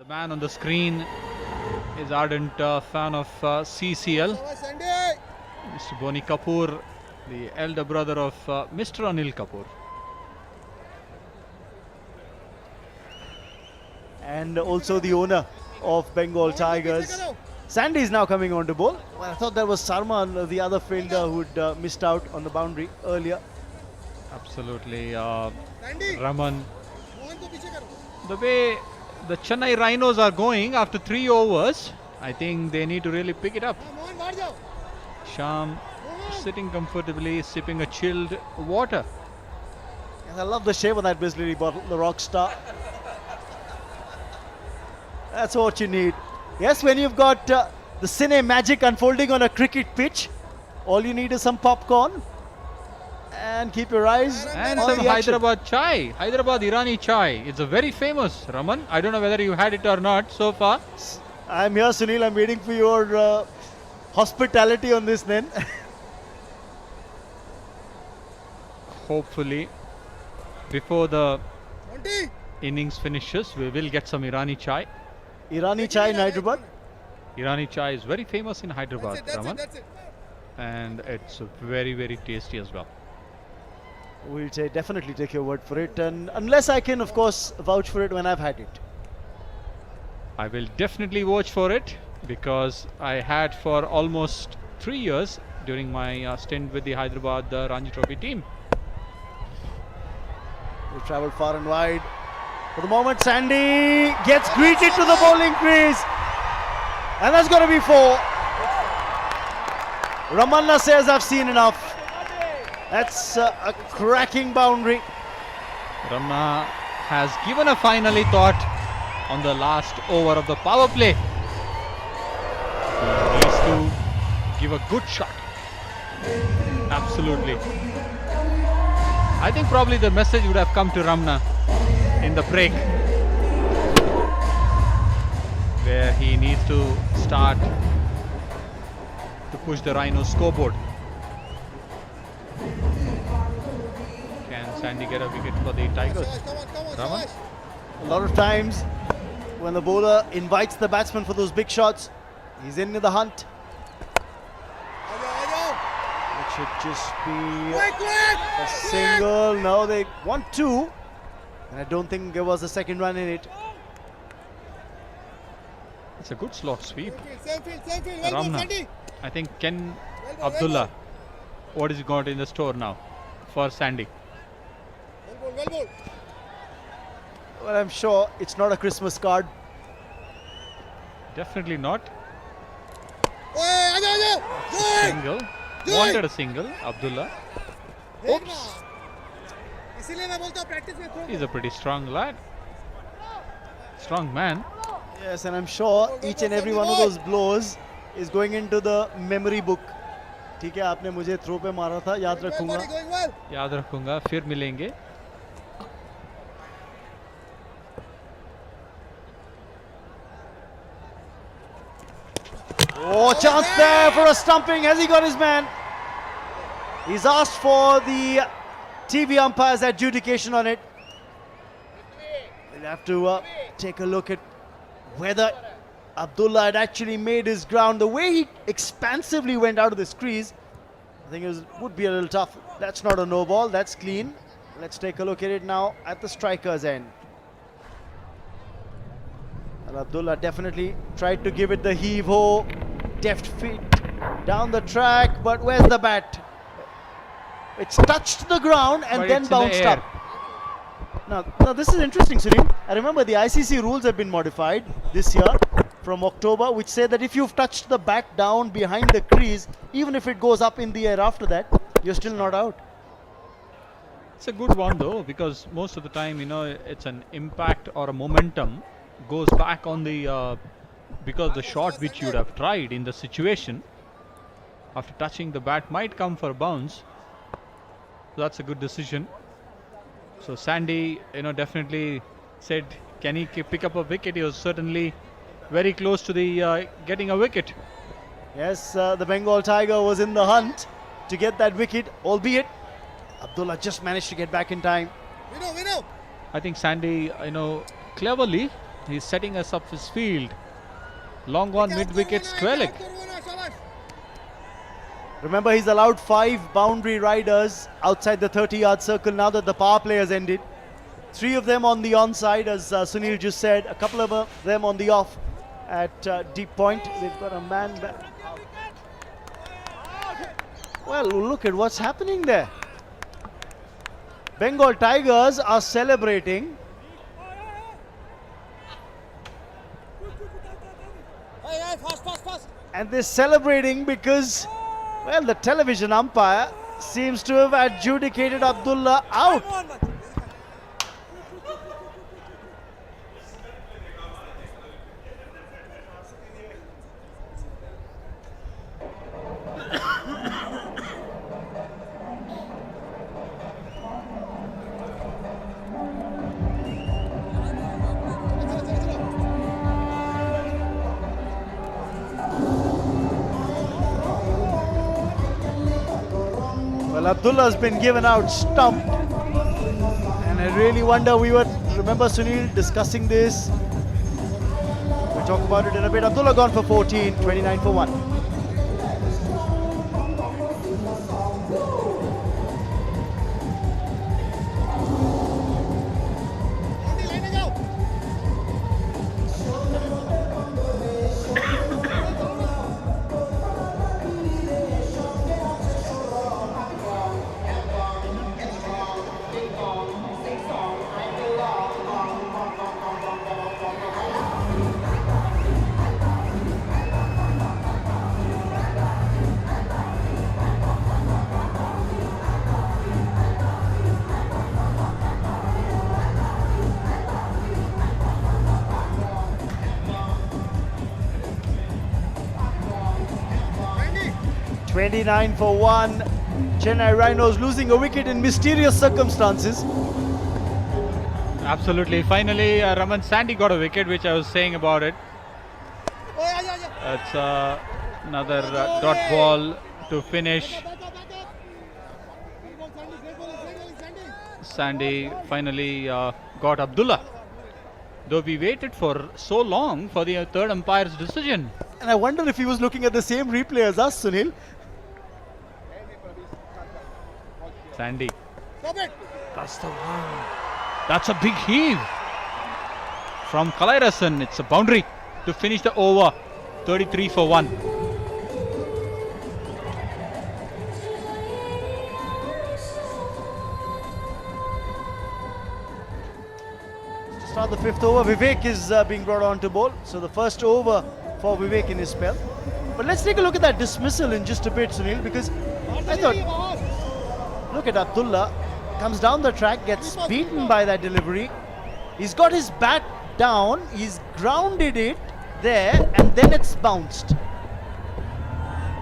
The man on the screen is ardent fan of CCL. Mr. Boni Kapoor, the elder brother of Mr. Anil Kapoor. And also the owner of Bengal Tigers. Sandy is now coming on to bowl. Well, I thought that was Sarman, the other fielder who'd missed out on the boundary earlier. Absolutely. Raman. The way the Chennai Rhinos are going after 3 overs, I think they need to really pick it up. Sham sitting comfortably, sipping a chilled water. And I love the shape of that Bisleri bottle, the rock star. That's what you need. Yes, when you've got the cine magic unfolding on a cricket pitch, all you need is some popcorn and keep your eyes and on some the action. Hyderabad chai, Hyderabad Irani chai. It's a very famous, Raman. I don't know whether you had it or not so far. I'm here, Sunil. I'm waiting for your hospitality on this then. Hopefully, before the innings finishes, we will get some Irani chai. Irani chai in Hyderabad. Irani chai is very famous in Hyderabad, Raman. And it's very, very tasty as well. We'll definitely take your word for it. And unless I can, of course, vouch for it when I've had it. I will definitely vouch for it because I had for almost 3 years during my stint with the Hyderabad Ranji Trophy team. We've travelled far and wide. For the moment, Sandy gets greeted to the bowling crease. And that's going to be 4. Ramanna says, I've seen enough. That's a cracking boundary. Ramna has given a finally thought on the last over of the power play. He needs to give a good shot. Absolutely. I think probably the message would have come to Ramna in the break, where he needs to start to push the Rhino scoreboard. Can Sandy get a wicket for the Tigers? Raman? A lot of times when the bowler invites the batsman for those big shots, he's in the hunt. It should just be a single. No, they want 2. And I don't think there was a second run in it. It's a good slot sweep. Ramna. I think Ken Abdullah. What is got in the store now for Sandy? Well, I'm sure it's not a Christmas card. Definitely not. Single. Wanted a single, Abdullah. Oops. He's a pretty strong lad. Strong man. Yes, and I'm sure each and every one of those blows is going into the memory book. ठीक है, आपने मुझे throw पे मारा था, याद रखूंगा. याद रखूंगा, फिर मिलेंगे. Oh, chance there for a stumping. Has he got his man? He's asked for the TV umpire's adjudication on it. We'll have to take a look at whether Abdullah had actually made his ground. The way he expansively went out of this crease, I think it would be a little tough. That's not a no ball, that's clean. Let's take a look at it now at the striker's end. And Abdullah definitely tried to give it the heave-ho, deft feet down the track, but where's the bat? It's touched the ground and then bounced up. Now this is interesting, Sunil. I remember the ICC rules have been modified this year from October, which say that if you've touched the bat down behind the crease, even if it goes up in the air after that, you're still not out. It's a good one though, because most of the time, you know, it's an impact or a momentum goes back on the because the shot which you would have tried in the situation after touching the bat might come for a bounce. So that's a good decision. So Sandy, you know, definitely said, can he pick up a wicket? He was certainly very close to the getting a wicket. Yes, the Bengal Tiger was in the hunt to get that wicket, albeit Abdullah just managed to get back in time. I think Sandy, you know, cleverly He's setting us up his field. Long on mid-wicket square leg. Remember, he's allowed 5 boundary riders outside the 30-yard circle now that the power play has ended. 3 of them on the onside, as Sunil just said. A couple of them on the off at deep point. They've got a man back. Well, look at what's happening there. Bengal Tigers are celebrating. And they're celebrating because, well, the television umpire seems to have adjudicated Abdullah out. Well, Abdullah's been given out stumped. And I really wonder, remember Sunil discussing this? We'll talk about it in a bit. Abdullah gone for 14, 29 for 1. (29 for 1). Chennai Rhinos losing a wicket in mysterious circumstances. Absolutely. Finally, Raman Sandy got a wicket, which I was saying about it. That's another dot ball to finish. Sandy finally got Abdullah. Though we waited for so long for the third umpire's decision. And I wonder if he was looking at the same replay as us, Sunil. Sandy. That's the one. That's a big heave from Kalairasan. It's a boundary to finish the over. 33 for 1. To start the 5th over, Vivek is being brought on to bowl. So the first over for Vivek in his spell. But let's take a look at that dismissal in just a bit, Sunil, because I thought, look at Abdullah, comes down the track, gets beaten by that delivery. He's got his bat down, he's grounded it there, and then it's bounced.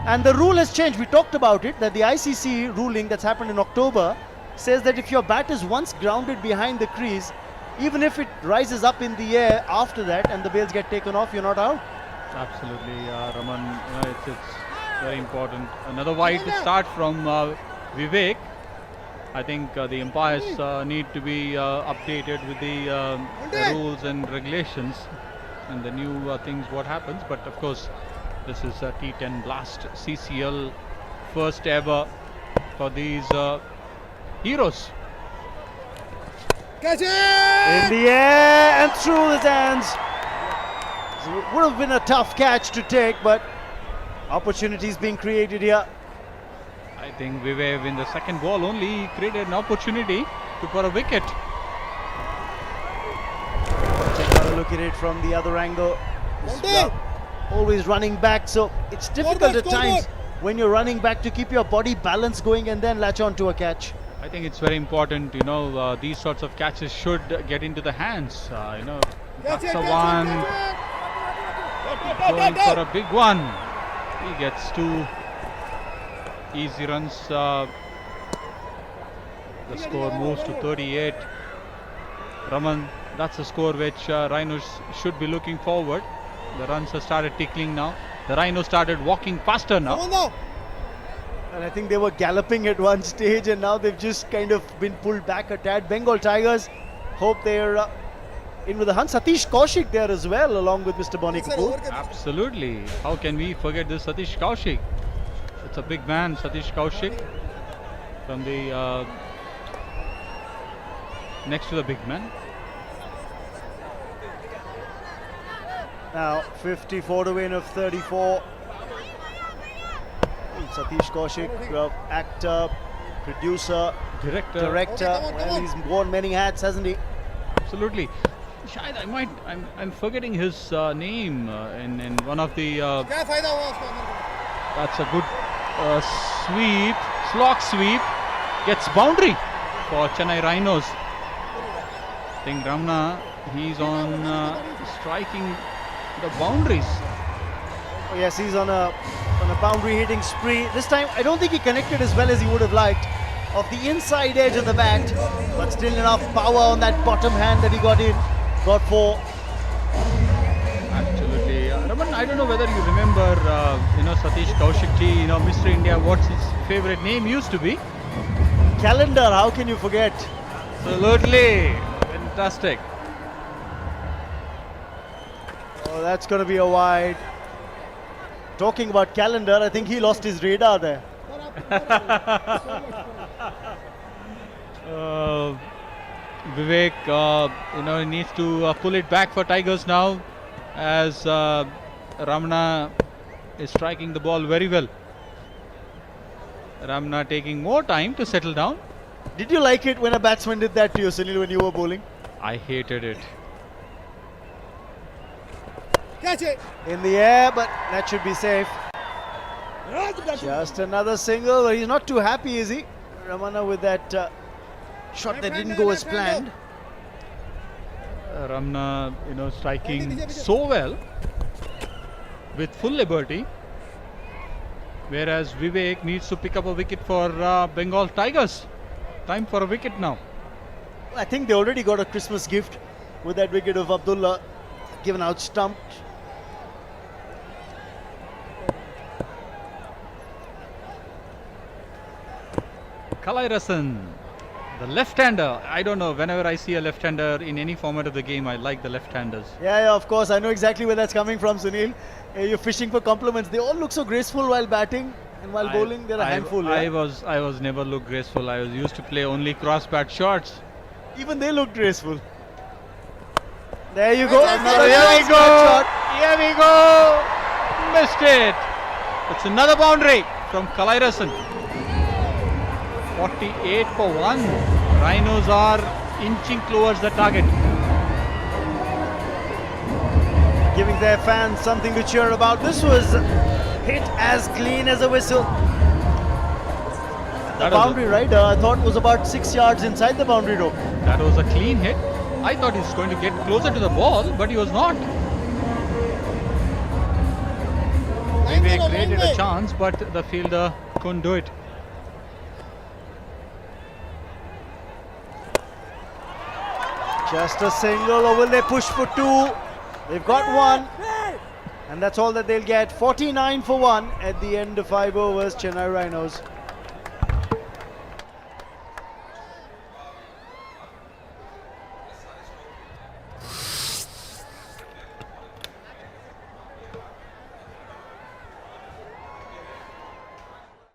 And the rule has changed. We talked about it, that the ICC ruling that's happened in October says that if your bat is once grounded behind the crease, even if it rises up in the air after that and the bails get taken off, you're not out. Absolutely, Raman. It's very important. Another wide to start from Vivek. I think the umpires need to be updated with the rules and regulations and the new things what happens. But of course, this is a T10 Blast CCL first ever for these heroes. Catch it! In the air and through his hands. So it would have been a tough catch to take, but opportunities being created here. I think Vivek in the second ball only created an opportunity for a wicket. Take a look at it from the other angle. Always running back, so it's difficult at times when you're running back to keep your body balance going and then latch on to a catch. I think it's very important, these sorts of catches should get into the hands. That's a one. Going for a big one. He gets 2 easy runs. The score moves to 38. Raman, that's a score which Rhinos should be looking forward. The runs have started tickling now. The Rhinos started walking faster now. And I think they were galloping at one stage and now they've just kind of been pulled back a tad. Bengal Tigers hope they're in with a hunt. Satish Kaushik there as well, along with Mr. Bonnie Kapoor. Absolutely. How can we forget this Satish Kaushik? It's a big man, Satish Kaushik, from the next to the big man. Now 54 to win of 34. Satish Kaushik, actor, producer, Director. Well, he's worn many hats, hasn't he? Absolutely. Shayad, I'm forgetting his name in one of the. That's a good sweep, slog sweep, gets boundary for Chennai Rhinos. I think Ramna, he's on striking the boundaries. Oh, yes, he's on a boundary hitting spree. This time, I don't think he connected as well as he would have liked. Off the inside edge of the bat, but still enough power on that bottom hand that he got in. Got 4. Absolutely. Raman, I don't know whether you remember, Satish Kaushik ji, Mr. India, what's his favorite name used to be? Calendar, how can you forget? Absolutely. Fantastic. Oh, that's going to be a wide. Talking about Calendar, I think he lost his radar there. Vivek, needs to pull it back for Tigers now, as Ramana is striking the ball very well. Ramana taking more time to settle down. Did you like it when a batsman did that to you, Sunil, when you were bowling? I hated it. Catch it! In the air, but that should be safe. Just another single. He's not too happy, is he? Ramana with that shot that didn't go as planned. Ramana, striking so well with full liberty, whereas Vivek needs to pick up a wicket for Bengal Tigers. Time for a wicket now. I think they already got a Christmas gift with that wicket of Abdullah, given out stumped. Kalairasan, the left-hander. I don't know, whenever I see a left-hander in any format of the game, I like the left-handers. Yeah, of course. I know exactly where that's coming from, Sunil. You're fishing for compliments. They all look so graceful while batting, and while bowling, they're a handful. I was never look graceful. I was used to play only cross-bat shots. Even they look graceful. There you go. Another here we go. Shot. Here we go. Missed it. It's another boundary from Kalairasan. 48 for 1. Rhinos are inching towards the target. Giving their fans something to cheer about. This was hit as clean as a whistle. The boundary rider, I thought, was about 6 yards inside the boundary rope. That was a clean hit. I thought he was going to get closer to the ball, but he was not. Vivek created a chance, but the fielder couldn't do it. Just a single, or will they push for 2? They've got 1, and that's all that they'll get. 49 for 1 at the end of 5 overs, Chennai Rhinos.